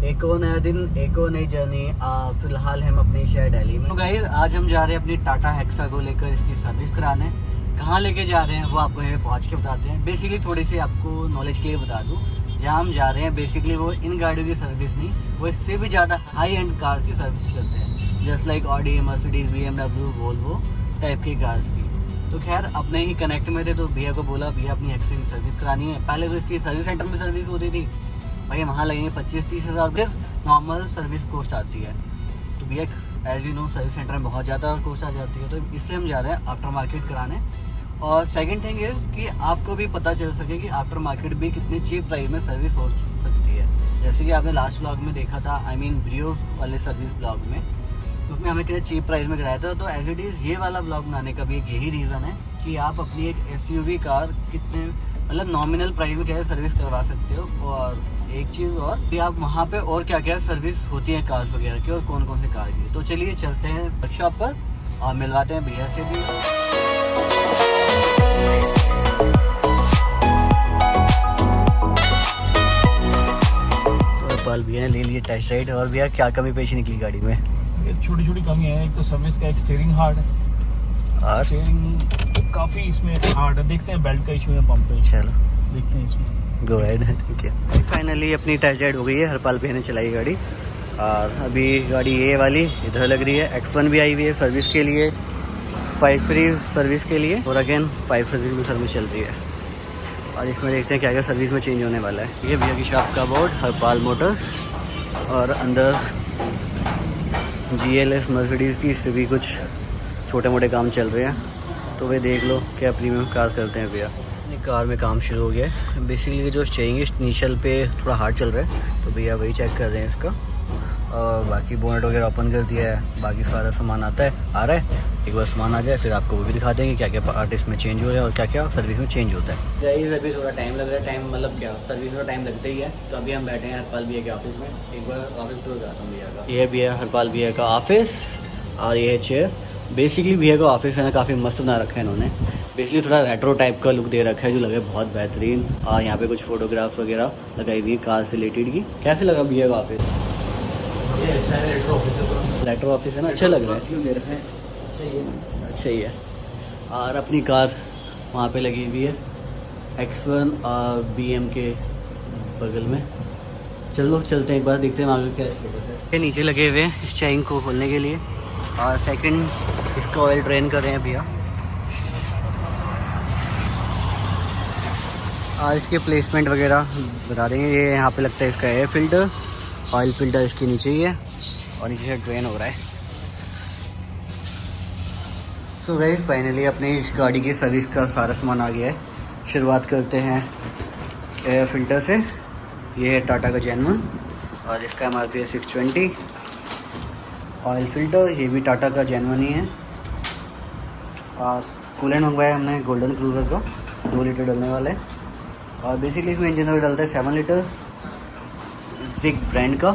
एक और नया दिन, एक और नई जर्नी। फिलहाल हम अपने शहर दिल्ली में। तो गाइस आज हम जा रहे हैं अपनी टाटा हेक्सा को लेकर इसकी सर्विस कराने। कहाँ लेके जा रहे हैं वो आपको यहाँ पहुँच के बताते हैं। बेसिकली थोड़ी सी आपको नॉलेज के लिए बता दूँ, जहाँ हम जा रहे हैं बेसिकली वो इन गाड़ियों की सर्विस नहीं, वो इससे भी ज़्यादा हाई एंड कार की सर्विस करते हैं, just like Audi, Mercedes, BMW, Volvo type की कार्स की। तो खैर अपने ही कनेक्ट में थे तो भैया को बोला भैया अपनी हेक्सा की सर्विस करानी है। पहले तो इसकी सर्विस सेंटर में सर्विस होती थी, भाई वहाँ लगेंगे 25-30 हज़ार रुपये, नॉर्मल सर्विस कॉस्ट आती है। तो भैया as you know service center में बहुत ज़्यादा कॉस्ट आ जाती है, तो इससे हम जा रहे हैं आफ्टर मार्केट कराने। और सेकंड थिंग ये कि आपको भी पता चल सके कि आफ्टर मार्केट भी कितनी चीप प्राइस में सर्विस हो सकती है। जैसे कि आपने लास्ट ब्लॉग में देखा था, आई मीन ब्रियो वाले सर्विस ब्लॉग में, उसमें हमें कितने चीप प्राइस में कराया था। तो एज इट इज़ ये वाला ब्लॉग बनाने का भी एक यही रीज़न है कि आप अपनी एक SUV कार कितने मतलब नॉमिनल प्राइस में क्या सर्विस करवा सकते हो। और एक चीज़ और कि आप वहाँ पे और क्या क्या सर्विस होती है कार्स वगैरह की और कौन कौन सी कार की। तो चलिए चलते हैं वर्कशॉप पर और मिलवाते हैं भैया से भी। तो पाल भैया ले लिए टेस्ट राइड। और भैया क्या कमी पेशी निकली गाड़ी में? छोटी छोटी कमी है। एक तो सर्विस का, एक स्टीयरिंग हार्ड है, स्टीयरिंग काफ़ी इसमें हार्ड है। देखते हैं बेल्ट का इशू है पंप पे, चलो देखते हैं इसमें। Go ahead. ठीक है, फाइनली अपनी टेस्ट राइड हो गई है। हरपाल भैया ने चलाई गाड़ी और अभी गाड़ी ये वाली इधर लग रही है। X1 भी आई हुई है सर्विस के लिए, 5 सीरीज सर्विस के लिए, और अगेन 5 सीरीज में सर्विस चल रही है। और इसमें देखते हैं क्या क्या सर्विस में चेंज होने वाला है। ये भैया की शॉप का बोर्ड हरपाल मोटर्स, और अंदर GLS मर्सिडीज़ की इससे भी कुछ छोटे मोटे काम चल रहे हैं। तो वे देख लो क्या प्रीमियम कार करते हैं भैया। कार में काम शुरू हो गया है। बेसिकली जो चाहिए इनिशियल पे थोड़ा हार्ड चल रहा है, तो भैया वही चेक कर रहे हैं इसका। और बाकी बोनेट वगैरह ओपन कर दिया है, बाकी सारा सामान आ रहा है। एक बार सामान आ जाए फिर आपको वो भी दिखा देंगे क्या क्या पार्ट इसमें चेंज हो रहे हैं और क्या क्या सर्विस में चेंज होता है। गाइस अभी थोड़ा टाइम लग रहा है। टाइम मतलब क्या, सर्विस में टाइम लगता ही है। तो अभी हम बैठे हैं हरपाल भैया के ऑफिस में। एक बार ऑफिस टूर जाता हूँ भैया का। ये भैया हरपाल भैया का ऑफिस और ये चेयर। बेसिकली भैया का ऑफिस है ना काफ़ी मस्त बना रखा है इन्होंने। बेसिकली थोड़ा रेट्रो टाइप का लुक दे रखा है जो लगे बहुत बेहतरीन। और यहाँ पे कुछ फोटोग्राफ्स वगैरह लगाई हुई है कार से रिलेटेड की। कैसे लगा भैया का ऑफिस? ये अच्छा है, रेट्रो ऑफिस है। रेट्रो ऑफिस है ना, अच्छा लग रहा है। अच्छा ही है। और अपनी कार वहाँ पे लगी हुई है X1 और BM के बगल में। चलो चलते हैं एक बार, देखते हैं आगे क्या है। नीचे लगे हुए हैं इस चैन को खोलने के लिए। और सेकंड इसका ऑयल ड्रेन कर रहे हैं भैया। और इसके प्लेसमेंट वगैरह बता देंगे। ये यहाँ पे लगता है इसका एयर फिल्टर, ऑयल फिल्टर इसके नीचे ही है और नीचे से ड्रेन हो रहा है। सो गाइस फाइनली अपनी इस गाड़ी की सर्विस का सारा सामान आ गया है। शुरुआत करते हैं एयर फिल्टर से। ये है टाटा का जेन्युइन और इसका MRP है 620। ऑयल फिल्टर ये भी टाटा का जेन्युइन ही है। और कूलेंट मंगवाया हमने गोल्डन क्रूजर का, 2 लीटर डलने वाला है। और बेसिकली इसमें इंजन ऑयल डलता है 7 लीटर जिग ब्रांड का।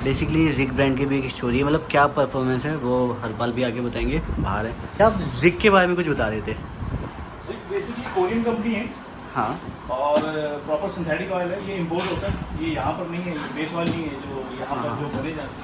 बेसिकली जिग ब्रांड की भी एक स्टोरी है, मतलब क्या परफॉर्मेंस है वो हरपाल भी आगे बताएंगे। बाहर है क्या, आप जिग के बारे में कुछ बता रहे थे? जिग बेसिकली कोरियन कंपनी है। हाँ, और प्रॉपर सिंथेटिक ऑयल है। ये इम्पोर्ट होता है, ये यहाँ पर नहीं है, ये बेस ऑयल नहीं है जो यहाँ पर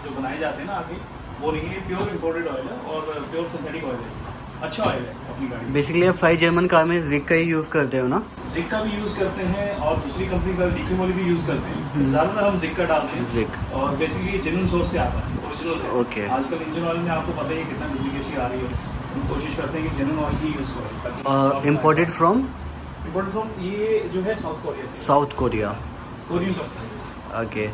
जो बनाए जाते हैं ना आगे, वो नहीं है। प्योर इम्पोर्टेड ऑयल है और प्योर सिंथेटिक ऑयल है। अच्छा ऑयल है अपनी गाड़ी। बेसिकली आप 5 जर्मन कार में जिग का ही यूज़ करते हो ना? जिग का भी यूज़ करते हैं और दूसरी कंपनी का लिक्विमोली भी यूज़ करते हैं। ज़्यादातर हम जिग का डालते हैं। जिग और बेसिकली जेन्युइन सोर्स से आता है, ओरिजिनल है। ओके। आजकल इंजन ऑयल में आपको पता ही है कितना डुप्लीकेसी आ रही है। हम कोशिश करते हैं कि जेन्युइन ऑयल ही यूज़ करें। और इम्पोर्टेड फ्रॉम ये जो है साउथ कोरिया से। South Korea, Korean company. Okay.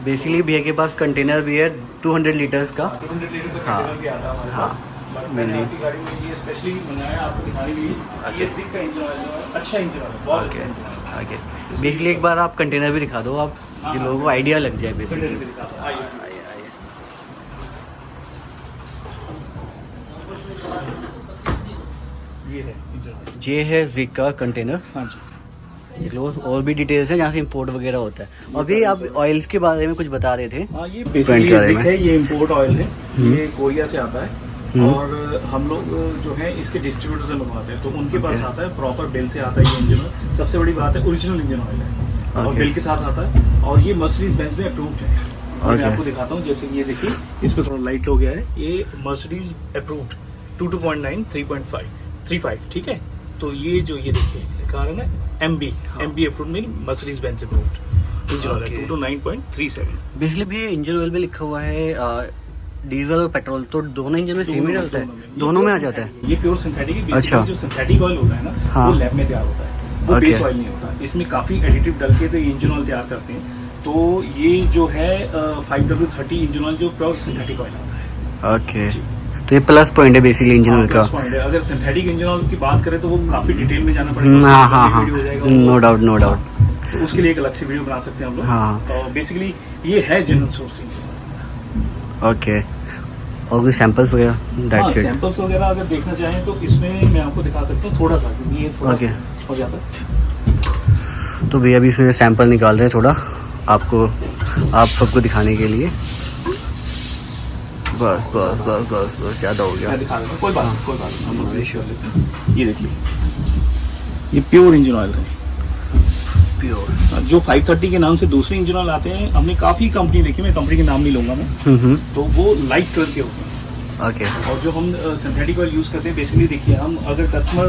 Basically भैया के पास कंटेनर भी है 200 लीटर्स का। 200 लीटर का हाँ, कंटेनर भी आता है हमारे हाँ, पास। बट मैंने आपकी गाड़ी में ये स्पेशली बनाया आपको दिखाने के लिए। ये जिग का इंजन ऑयल है, अच्छा इंजन ऑयल है, बहुत अच्छा इंजन ऑयल है। ओके। बेसिकली एक बार आप कंटेनर भी दिखा दो, आप ये लोगों को आइडिया लग जाए बेसिकली। कंटेनर भी दिखाता हूं। आइए। ये है इंजन ऑयल। ये है जिग का कंटेनर। हाँ जी, देख लो। और भी डिटेल्स है जहाँ से इंपोर्ट वगैरह होता है। अभी आप ऑयल्स के बारे में कुछ बता रहे थे। हाँ, ये बेसिकली जिग है, ये इम्पोर्ट ऑयल है। ये कोरिया से आता है। और हम लोग जो है इसके डिस्ट्रीब्यूटर से मंगवाते हैं, तो उनके पास आता है प्रॉपर बिल से आता है ये इंजन ऑयल। सबसे बड़ी बात है ओरिजिनल इंजन ऑयल है और बिल के साथ आता है। और ये मर्सिडीज बेंज में अप्रूव्ड है। मैं Okay. आपको दिखाता हूँ। जैसे कि ये देखिए, इस पे थोड़ा लाइट हो गया है। ये मर्सिडीज अप्रूव्ड 22.9 3.5 35, ठीक है। तो ये जो ये देखिए लिखा है ना MB approved mean Mercedes Benz approved engine oil है 229.37। बेसिकली भी इंजन ऑयल में लिखा हुआ है डीजल और पेट्रोल, तो दोनों इंजन में सेम ही डालता है, दोनों में आ जाता है। ये प्योर सिंथेटिक है। अच्छा। जो सिंथेटिक ऑयल होता है ना, हाँ। वो लैब में तैयार होता है, वो Okay. बेस ऑयल नहीं होता। इसमें काफी एडिटिव डल के तो ये इंजन ऑयल तैयार करते हैं। तो ये जो है 5W30 इंजन ऑयल जो प्योर सिंथेटिक ऑयल आता है। ओके, तो ये प्लस पॉइंट है बेसिकली इंजन ऑयल का। प्लस पॉइंट है। अगर सिंथेटिक इंजन ऑयल की बात करें तो वो काफी डिटेल में जाना पड़ेगा। हाँ उसका हाँ हाँ, वीडियो हो जाएगा, नो वो- डाउट नो डाउट। तो उसके लिए एक अलग से वीडियो बना सकते हैं हम लोग। हाँ। तो बेसिकली ये है जेन्युइन सोर्स इंजन। ओके, और कोई सैंपल्स वगैरह? हाँ, दैट्स इट। सैंपल्स वगैरह अगर देखना चाहें तो इसमें मैं आपको दिखा सकता हूँ थोड़ा सा, क्योंकि ये थोड़ा Okay. हो जाता है। तो भैया अभी इसमें सैंपल निकाल रहे हैं थोड़ा आपको, आप सबको दिखाने के लिए। बस बस बस बस बस, ज़्यादा हो गया। मैं दिखा देता हूँ, कोई बात नहीं, कोई बात नहीं, हम लोग हाँ, कर लेते हैं। ये देखिए, ये प्योर इंजन ऑयल है। प्योर। जो 530 के नाम से दूसरे इंजन ऑयल आते हैं, हमने काफी कंपनी देखी, मैं कंपनी के नाम नहीं लूंगा मैं, तो वो लाइट कलर के होते हैं। ओके। और जो हम सिंथेटिक ऑयल यूज करते हैं, बेसिकली देखिए, हम अगर कस्टमर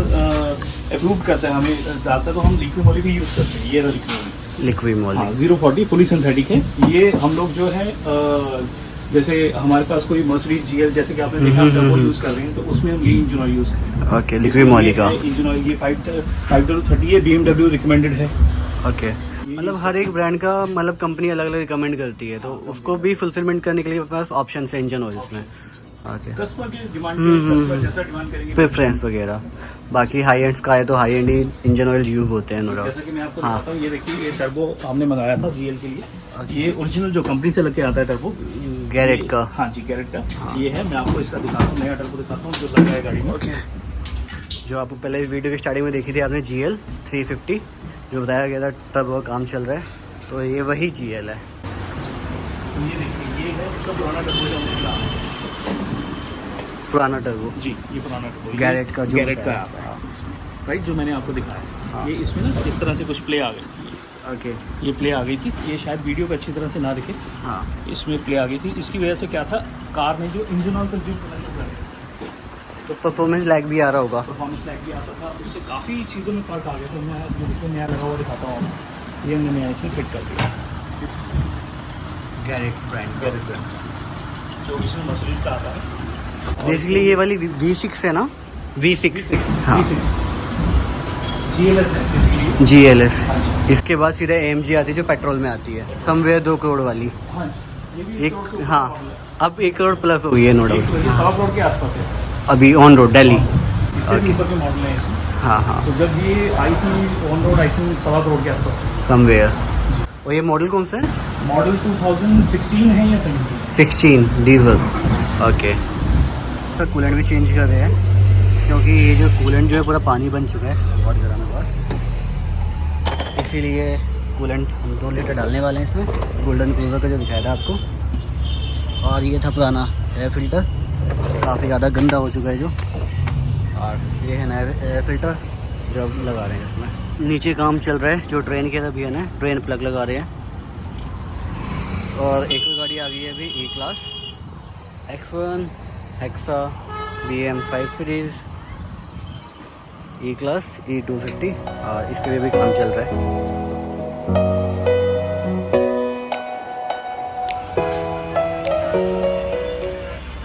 अप्रूव करता है हमें डालता है, तो हम लिक्विड मोली भी यूज करते हैं। ये लिक्विड मोली, लिक्विड हाँ, मोली। 040 फुली सिंथेटिक है। ये हम लोग जो है जैसे हमारे पास कोई मर्सिडीज GL जैसे कि आपने देखा वो यूज कर रहे हैं, तो उसमें हम ये इंजन ऑयल यूज करें। ओके, लिक्विड मोली का। इंजन ऑयल ये 5W30 ये BMW रिकमेंडेड है। ओके, मतलब हर एक ब्रांड का मतलब कंपनी अलग अलग रिकमेंड करती है, तो उसको भी फुलफिलमेंट करने के लिए अपने पास ऑप्शन है इंजन ऑयल में। ओके, कस्टमर की डिमांड कस्टमर जैसा डिमांड करेंगे। प्रेफरेंस वगैरह। बाकी हाई एंड्स का है तो high and engine oil use होते हैं, नो डाउट। जैसे कि मैं आपको हाँ। दिखाता हूँ, ये देखिए, ये टर्बो हमने मंगाया था GL के लिए। ये ओरिजिनल जो कंपनी से लग के आता है टर्बो, गैरेट का। हाँ जी, गैरेट का। ये है, मैं आपको इसका दिखाता हूँ, नया टर्बो दिखाता हूँ जो लगा है गाड़ी में। ओके, जो आपको पहले इस वीडियो की स्टार्टिंग में देखी थी आपने GL 350, जो बताया गया था तब वो काम चल रहा है, तो ये वही GL है। तो ये देखिए, ये है इसका पुराना टर्बो जो हमने निकाला है। पुराना टर्बो जी, ये पुराना टर्बो गैरेट का जो गैरेट का बताया। आता है इसमें, राइट, जो मैंने आपको दिखाया। हाँ। ये इसमें ना इस तरह से कुछ प्ले आ गई थी। ओके। ये प्ले आ गई थी, ये शायद वीडियो पे अच्छी तरह से ना दिखे, हाँ। इसमें प्ले आ गई थी। इसकी वजह से क्या था, कार ने जो इंजन ऑयल कंज्यूम करना शुरू कर दिया, तो परफॉर्मेंस लैग भी आ रहा होगा। परफॉर्मेंस लैग भी आता था, उससे काफ़ी चीज़ों में फ़र्क आ गया। तो मैं आपको देखिए नया लगा हुआ दिखाता हूँ आपको। ये हमने नया इसमें फिट कर दिया, गैरेट ब्रांड। गैरेट ब्रांड जो इसमें मर्सिडीज का आता है। बेसिकली ये वाली V6 है ना? V6 हाँ। GLS है बेसिकली। GLS। हाँ जी, इसके बाद सीधे AMG आती है जो पेट्रोल में आती है, समवेयर 2 करोड़ वाली। हाँ जी, ये भी एक, करोड़ से हाँ, ऊपर मॉडल है। अब 1 करोड़ प्लस हो गई है, नो एक डाउट। तो ये 100 करोड़ के आसपास है, अभी ऑन रोड दिल्ली। इससे भी Okay. ऊपर के मॉडल है इसमें। हाँ हाँ, तो जब ये आई थी on road, I think 1.25 crore के आसपास थी। समवेयर। और ये मॉडल कौन सा है? मॉडल 2016 है या 17? 16 डीजल। ओके, तो कूलेंट भी चेंज कर रहे हैं, क्योंकि ये जो कूलेंट जो है पूरा पानी बन चुका है बहुत गर्म है बस, इसीलिए कूलेंट हम 2 लीटर डालने वाले हैं इसमें, गोल्डन क्रूजर का जो दिखाया था आपको। और ये था पुराना एयर फिल्टर, काफ़ी ज़्यादा गंदा हो चुका है जो, और ये है नया एयर फिल्टर जो अब लगा रहे हैं इसमें। नीचे काम चल रहा है, जो ट्रेन किया था भैया ने, ट्रेन प्लग लगा रहे हैं। और एक और गाड़ी आ गई है अभी E-क्लास X1 hexa BM5 series E-क्लास E250, और इसके भी काम चल रहा है।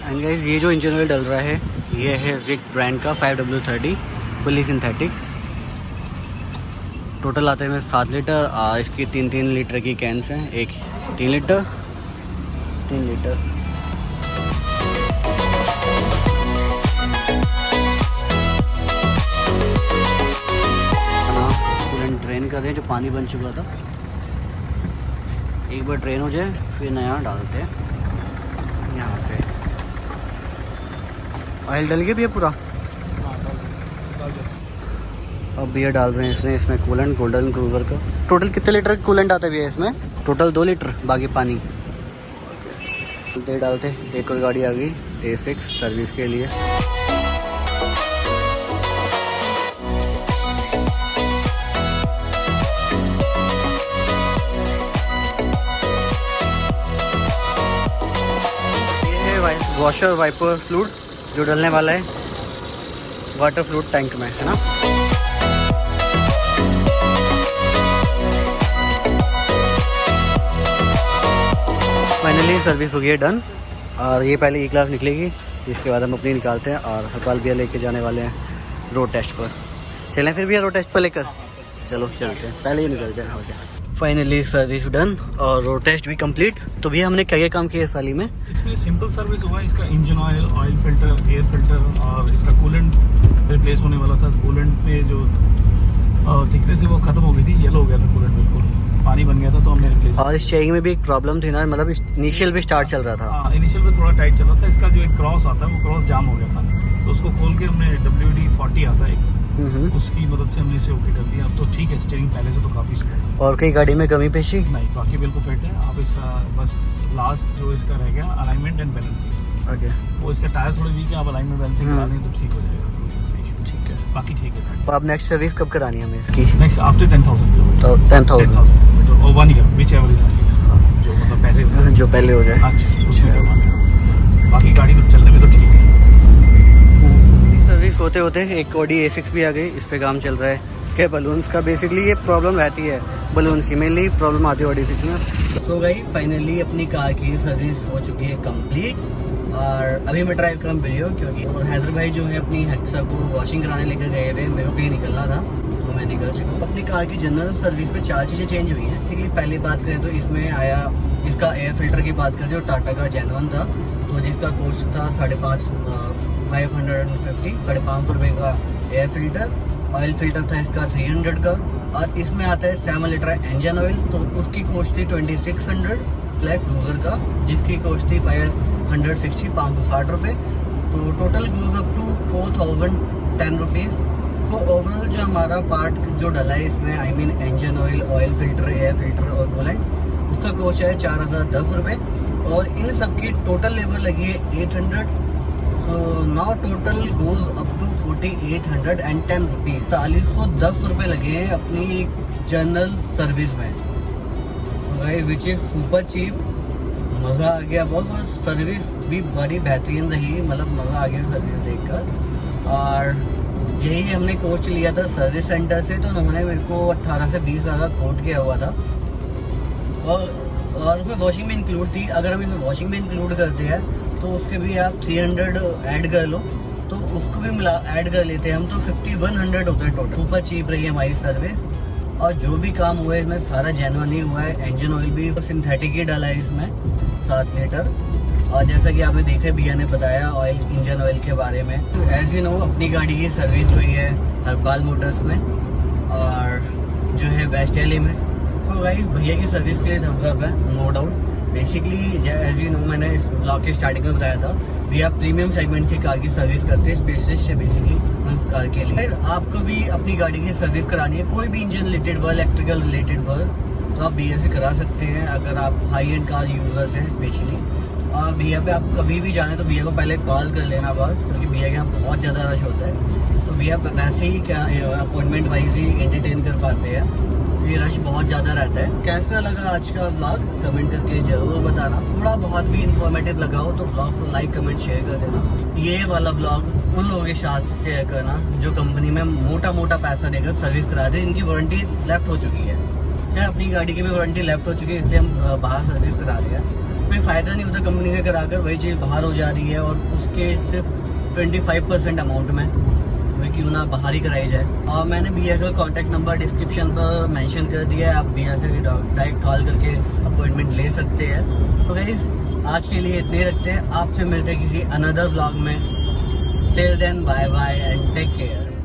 एंड गाइस, ये जो इंजन ऑयल डल रहा है ये है रिक ब्रांड का 5W30 फुली सिंथेटिक। टोटल आते हैं 7 लीटर, और इसकी 3-3 लीटर की कैंस हैं, एक 3 लीटर 3 लीटर। कूलेंट ड्रेन कर रहे हैं जो पानी बन चुका था, एक बार ड्रेन हो जाए फिर नया डालते हैं यहाँ पे। ऑयल डल गया भैया पूरा? अब भैया डाल रहे हैं इसमें कूलेंट गोल्डन क्रूजर का। टोटल कितने लीटर कूलेंट आता है भैया इसमें? टोटल 2 लीटर, बाकी पानी डालते। एक और गाड़ी आ गई A6 सर्विस के लिए। वॉशर वाइपर फ्लूइड जो डलने वाला है वाटर फ्लूइड टैंक में, है ना। फाइनली सर्विस हो गई है डन, और ये पहले ई क्लास निकलेगी, इसके बाद हम अपनी निकालते हैं और हरपाल भैया लेके जाने वाले हैं रोड टेस्ट पर। चलें फिर भैया रोड टेस्ट पर लेकर, चलो चलते हैं, पहले ही निकल जाए। हो गया फाइनली सर्विस डन और रोड टेस्ट भी कंप्लीट। तो भैया हमने क्या क्या काम किया इस वाली में? इसमें सिंपल सर्विस हुआ, इसका engine oil, oil filter, air filter और इसका कूलेंट रिप्लेस होने वाला था। कूलेंट में जो थिकनेस है वो खत्म हो गई थी, येलो हो गया था कूलेंट, बिल्कुल पानी बन गया था, तो हमने रिप्लेस। और इस चेक में भी एक प्रॉब्लम थी ना, मतलब इनिशियल भी स्टार्ट चल रहा था। हाँ, इनिशियल में थोड़ा टाइट चल रहा था। इसका जो एक क्रॉस आता है वो क्रॉस जाम हो गया था, तो उसको खोल के हमने WD-40 आता है एक, उसकी मदद से हमने इसे ओके कर दिया। अब तो ठीक है, स्टीयरिंग पहले से तो काफ़ी स्मूथ। और कई गाड़ी में कमी पेशी नहीं, बाकी बिल्कुल फिट है। अब इसका बस लास्ट जो इसका रह गया अलाइनमेंट एंड बैलेंसिंग। ओके, वो इसके टायर थोड़े वीक है, आप अलाइनमेंट बैलेंसिंग करा दें तो ठीक हो जाएगा। ठीक है, बाकी ठीक है। तो अब नेक्स्ट सर्विस कब करानी है हमें इसकी? Next after 10,000 kilometre. तो 10,000 किलोमीटर और 1 ईयर विच एवर इज जो मतलब पहले जो पहले हो जाए। अच्छा, उसमें करवाना। बाकी गाड़ी तो चलने में तो ठीक है। सर्विस होते होते एक ऑडी A6 भी आ गई, इस पे काम चल रहा है। इसके बलून्स का बेसिकली ये प्रॉब्लम रहती है, बलून्स की मेनली प्रॉब्लम आती है ऑडी A6 में। तो भाई फाइनली अपनी कार की सर्विस हो चुकी है कंप्लीट, और अभी मैं ड्राइव कर वीडियो क्योंकि और हैदर भाई जो है अपनी हेक्सा को वॉशिंग कराने लेकर गए थे, मेरे को कहीं निकलना था तो मैं निकल चुका हूँ। अपनी कार की जनरल सर्विस में 4 चीज़ें चेंज हुई हैं। ठीक है, पहली बात करें तो इसमें आया इसका एयर फिल्टर की बात करें जो टाटा का जेन्युइन था, तो जिसका कॉस्ट था 550 रुपये का एयर फिल्टर। ऑयल फिल्टर था इसका 300 का, और इसमें आता है 7 लीटर इंजन ऑयल, तो उसकी कॉस्ट थी 2600 ब्लैक क्रूजर का, जिसकी कॉस्ट थी 560 रुपये। तो total goes up to 4010 rupees. तो ओवरऑल जो हमारा पार्ट जो डला है इसमें, I mean engine oil, oil filter, air filter और कूलेंट, उसका कॉस्ट है 4010 रुपये, और इन सब की टोटल लेबर लगी है 800। तो now total goes up to 4810 rupees. 4010 रुपये लगे हैं अपनी जनरल सर्विस में, विच इज़ सुपर चीप। मज़ा आ गया बहुत, और सर्विस भी बड़ी बेहतरीन रही, मतलब मज़ा आ गया सर्विस देखकर। और यही हमने कोस्ट लिया था सर्विस सेंटर से, तो उन्होंने मेरे को 18 से 20 हज़ार कोट किया हुआ था, और उसमें वॉशिंग भी इंक्लूड थी। अगर हम इसमें वॉशिंग भी इंक्लूड करते हैं तो उसके भी आप 300 ऐड कर लो, तो उसको भी मिला ऐड कर लेते हैं हम, तो 5100 होता है टोटल। सुपर चीप रही है हमारी सर्विस, और जो भी काम हुआ है इसमें सारा जेन्युइन ही हुआ है। इंजन ऑयल भी सिंथेटिक ही डाला है इसमें 7 लीटर, और जैसा कि आपने देखा भैया ने बताया ऑयल, इंजन ऑयल के बारे में। तो एज यू नो अपनी गाड़ी की सर्विस हुई है हरपाल मोटर्स में, और जो है वेस्ट दिल्ली में। तो गाइस भैया की सर्विस के लिए थम्स अप है, no doubt. Basically as you know मैंने इस ब्लॉग के स्टार्टिंग में बताया था, भैया प्रीमियम सेगमेंट की कार की सर्विस करते हैं, स्पेशलिस्ट है बेसिकली उस कार के लिए। आपको भी अपनी गाड़ी की सर्विस करानी है, कोई भी engine related work, electrical related work, तो आप भैया से करा सकते हैं अगर आप हाई एंड कार यूजर्स हैं स्पेशली। और भैया पे आप कभी भी जाएँ तो भैया को पहले कॉल कर लेना बस, क्योंकि भैया के यहाँ बहुत ज़्यादा रश होता है। तो भैया वैसे ही क्या अपॉइंटमेंट वाइज ही एंटरटेन कर पाते हैं, ये रश बहुत ज़्यादा रहता है। कैसा लगा आज का व्लॉग कमेंट करके ज़रूर बताना। थोड़ा बहुत भी इंफॉर्मेटिव लगा हो तो व्लॉग को लाइक कमेंट शेयर कर देना। ये वाला व्लॉग उन लोगों के साथ शेयर करना जो कंपनी में मोटा मोटा पैसा देकर सर्विस करा दे, इनकी वारंटी लेफ्ट हो चुकी है। क्या अपनी गाड़ी की भी वारंटी लेफ्ट हो चुकी है, इसलिए हम बाहर सर्विस करा रहे हैं। कोई फ़ायदा नहीं होता कंपनी से कराकर, वही चीज़ बाहर हो जा रही है, और उसके सिर्फ 25% अमाउंट में वही क्यों ना बाहर ही कराई जाए। और मैंने भैया का कॉन्टैक्ट नंबर डिस्क्रिप्शन पर मेंशन कर दिया है, आप भैया से डायरेक्ट कॉल करके अपॉइंटमेंट ले सकते हैं। तो गाइस आज के लिए इतने रखते हैं, आपसे मिलते हैं किसी अनदर व्लॉग में। Till then bye bye and take care.